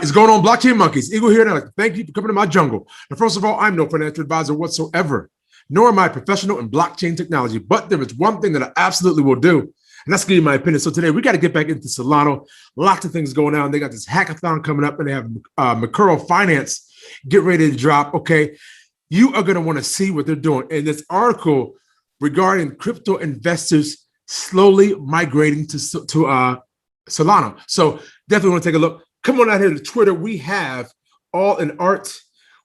is going on, blockchain monkeys? Eagle here, and I'd like to thank you for coming to my jungle. And first of all, I'm no financial advisor whatsoever, nor am I professional in blockchain technology. But there is one thing that I absolutely will do, and that's give you my opinion. So today we got to get back into Solana. Lots of things going on. They got this hackathon coming up, and they have Mercurial Finance get ready to drop. Okay, you are going to want to see what they're doing in this article regarding crypto investors slowly migrating to Solana. So definitely want to take a look. Come on out here to Twitter. We have All in Art.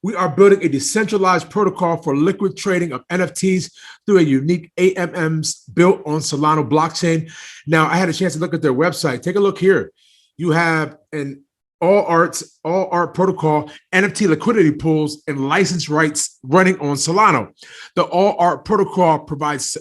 We are building a decentralized protocol for liquid trading of NFTs through a unique AMMs built on Solana blockchain. Now, I had a chance to look at their website. Take a look here. You have an all art protocol, NFT liquidity pools, and license rights running on Solana. The all art protocol provides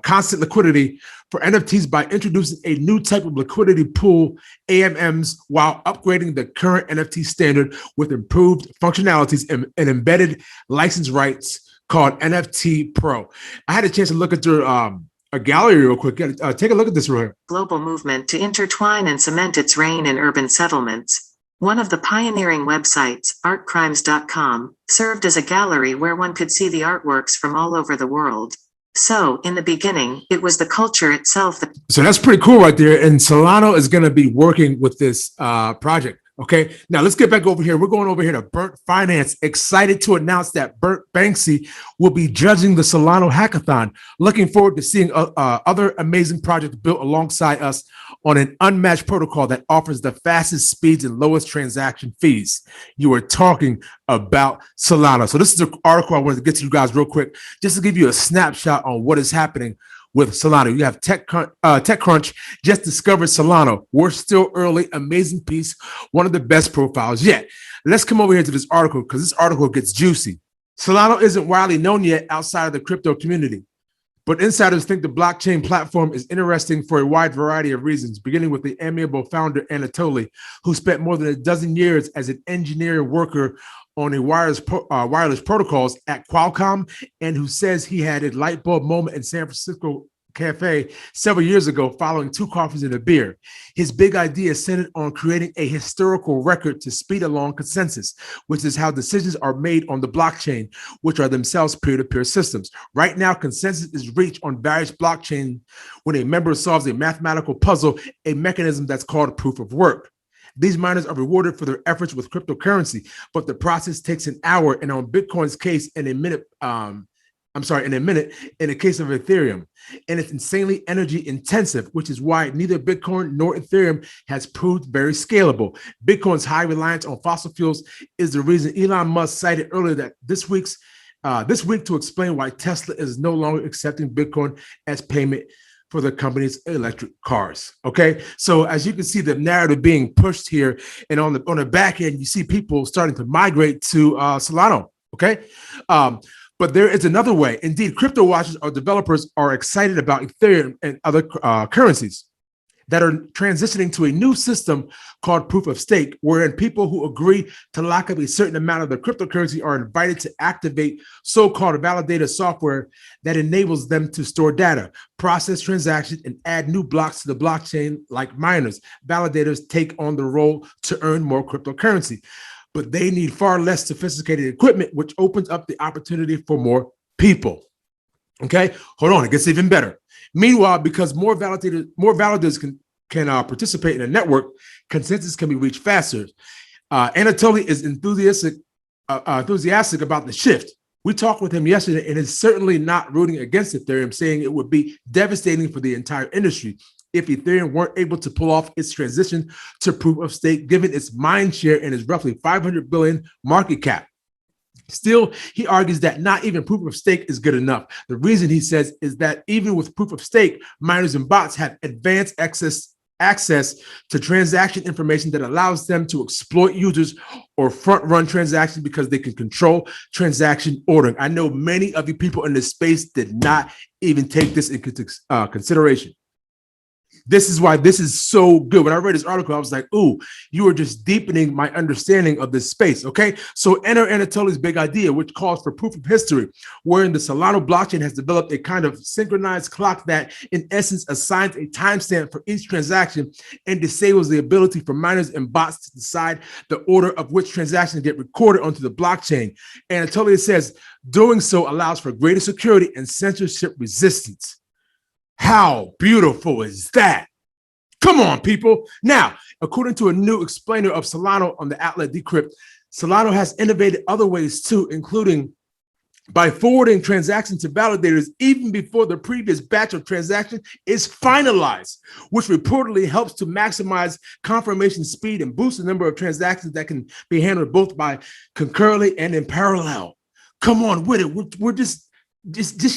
constant liquidity for NFTs by introducing a new type of liquidity pool, AMMs, while upgrading the current NFT standard with improved functionalities and embedded license rights called NFT Pro. I had a chance to look at their a gallery real quick. Take a look at this right here. Global movement to intertwine and cement its reign in urban settlements. One of the pioneering websites, artcrimes.com, served as a gallery where one could see the artworks from all over the world. So, in the beginning, it was the culture itself that... So that's pretty cool right there. And Solana is going to be working with this project. Okay, now let's get back over here. We're going over here to Burnt Finance. Excited to announce that Burt Banksy will be judging the Solana hackathon. Looking forward to seeing other amazing projects built alongside us on an unmatched protocol that offers the fastest speeds and lowest transaction fees. You are talking about Solana. So this is the article I wanted to get to you guys real quick, just to give you a snapshot on what is happening with Solana. You have TechCrunch just discovered Solana. We're still early. Amazing piece. One of the best profiles yet. Let's come over here to this article because this article gets juicy. Solana isn't widely known yet outside of the crypto community, but insiders think the blockchain platform is interesting for a wide variety of reasons, beginning with the amiable founder Anatoly, who spent more than a dozen years as an engineer worker on a wireless protocols at Qualcomm, and who says he had a light bulb moment in San Francisco cafe several years ago following 2 coffees and a beer. His big idea is centered on creating a historical record to speed along consensus, which is how decisions are made on the blockchain, which are themselves peer-to-peer systems. Right now, consensus is reached on various blockchains when a member solves a mathematical puzzle, a mechanism that's called proof of work. These miners are rewarded for their efforts with cryptocurrency, but the process takes an hour, and on Bitcoin's case, in a minute, in the case of Ethereum. And it's insanely energy intensive, which is why neither Bitcoin nor Ethereum has proved very scalable. Bitcoin's high reliance on fossil fuels is the reason Elon Musk cited earlier that this week to explain why Tesla is no longer accepting Bitcoin as payment for the company's electric cars. Okay, so as you can see, the narrative being pushed here, and on the back end, you see people starting to migrate to Solana. Okay, but there is another way. Indeed, crypto watchers or developers are excited about Ethereum and other currencies that are transitioning to a new system called proof of stake, wherein people who agree to lock up a certain amount of their cryptocurrency are invited to activate so-called validator software that enables them to store data, process transactions, and add new blocks to the blockchain like miners. Validators take on the role to earn more cryptocurrency, but they need far less sophisticated equipment, which opens up the opportunity for more people. Okay, hold on, it gets even better. Meanwhile, because more validators can participate in a network, consensus can be reached faster. Anatoly is enthusiastic about the shift. We talked with him yesterday, and is certainly not rooting against Ethereum, saying it would be devastating for the entire industry if Ethereum weren't able to pull off its transition to proof of stake, given its mind share and its roughly 500 billion market cap. Still, he argues that not even proof of stake is good enough. The reason, he says, is that even with proof of stake, miners and bots have advanced access to transaction information that allows them to exploit users or front-run transactions because they can control transaction ordering. I know many of you people in this space did not even take this into consideration. this is why this is so good. When I read this article, I was like, ooh, you are just deepening my understanding of this space, okay? So enter Anatoly's big idea, which calls for proof of history, wherein the Solana blockchain has developed a kind of synchronized clock that, in essence, assigns a timestamp for each transaction and disables the ability for miners and bots to decide the order of which transactions get recorded onto the blockchain. Anatoly says doing so allows for greater security and censorship resistance. How beautiful is that? Come on, people. Now, according to a new explainer of Solana on the outlet Decrypt, Solana has innovated other ways too, including by forwarding transactions to validators even before the previous batch of transactions is finalized, which reportedly helps to maximize confirmation speed and boost the number of transactions that can be handled both by concurrently and in parallel. Come on with it. We're just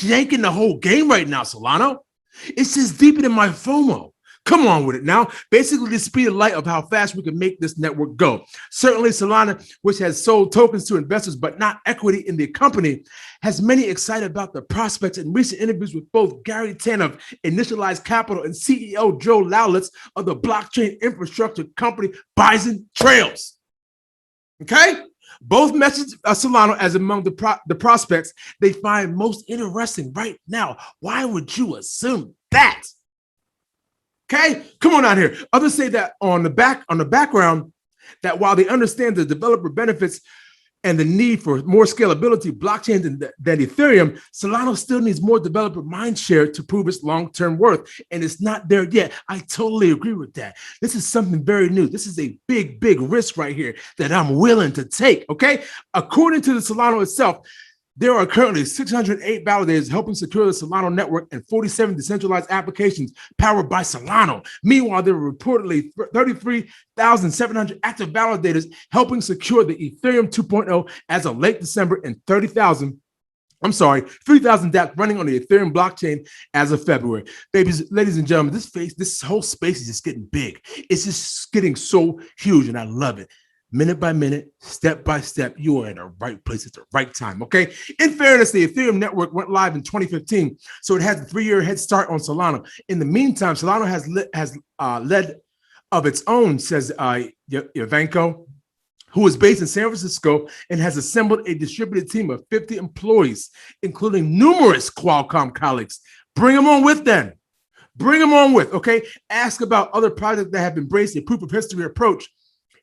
yanking the whole game right now, Solana. It's just deeper my FOMO. Come on with it now. Basically, the speed of light of how fast we can make this network go. Certainly, Solana, which has sold tokens to investors but not equity in the company, has many excited about the prospects. In recent interviews with both Gary Tan of Initialized Capital and CEO Joe Lowlitz of the blockchain infrastructure company Bison Trails. Okay? Both message Solana as among the prospects they find most interesting right now. Why would you assume that? Okay, come on out here. Others say that on the background, that while they understand the developer benefits and the need for more scalability blockchain than Ethereum, Solana still needs more developer mindshare to prove its long-term worth, and it's not there yet. I totally agree with that. This is something very new. This is a big, big risk right here that I'm willing to take, okay? According to the Solana itself, there are currently 608 validators helping secure the Solana network and 47 decentralized applications powered by Solana. Meanwhile, there are reportedly 33,700 active validators helping secure the Ethereum 2.0 as of late December and 3,000 dApps running on the Ethereum blockchain as of February. Ladies and gentlemen, this whole space is just getting big. It's just getting so huge, and I love it. Minute by minute, step by step, you are in the right place at the right time, okay? In fairness, the Ethereum network went live in 2015, so it has a 3-year head start on Solana. In the meantime, Solana has led of its own, says Ivanko, who is based in San Francisco and has assembled a distributed team of 50 employees, including numerous Qualcomm colleagues. Bring them on with them. Bring them on with, okay? Ask about other projects that have embraced a proof of history approach.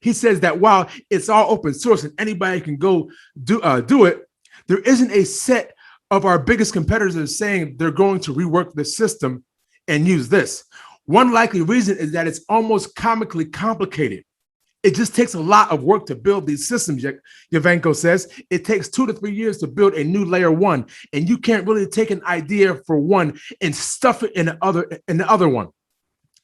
He says that while it's all open source and anybody can go do it, there isn't a set of our biggest competitors saying they're going to rework the system and use this. One likely reason is that it's almost comically complicated. It just takes a lot of work to build these systems, Yavanko says. It takes 2 to 3 years to build a new layer one, and you can't really take an idea for one and stuff it in the other one.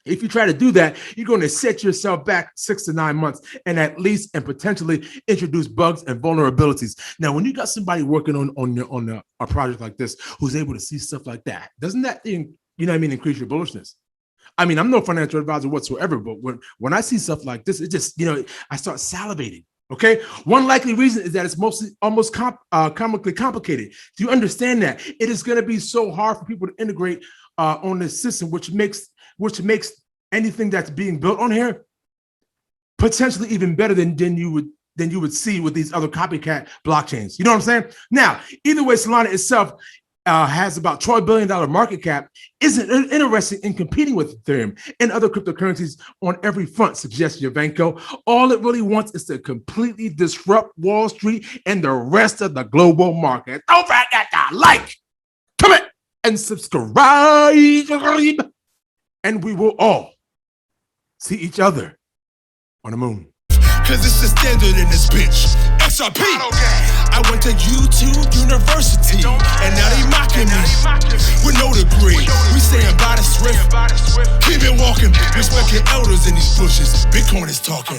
If you try to do that, you're going to set yourself back 6 to 9 months and at least and potentially introduce bugs and vulnerabilities. Now, when you got somebody working on a project like this who's able to see stuff like that, doesn't that, increase your bullishness? I mean, I'm no financial advisor whatsoever, but when I see stuff like this, it just, I start salivating. Okay. One likely reason is that it's almost comically complicated. Do you understand that? It is going to be so hard for people to integrate on this system, which makes anything that's being built on here potentially even better than you would see with these other copycat blockchains. You know what I'm saying? Now, either way, Solana itself has about $12 billion market cap, isn't interested in competing with Ethereum and other cryptocurrencies on every front, suggests Yavanko. All it really wants is to completely disrupt Wall Street and the rest of the global market. Don't forget to like, comment, and subscribe. And we will all see each other on the moon. Cause it's the standard in this bitch. SRP. I went to YouTube University, and now they mocking me with no degree. We saying by the swift, keep it walking. Respect your elders in these bushes. Bitcoin is talking.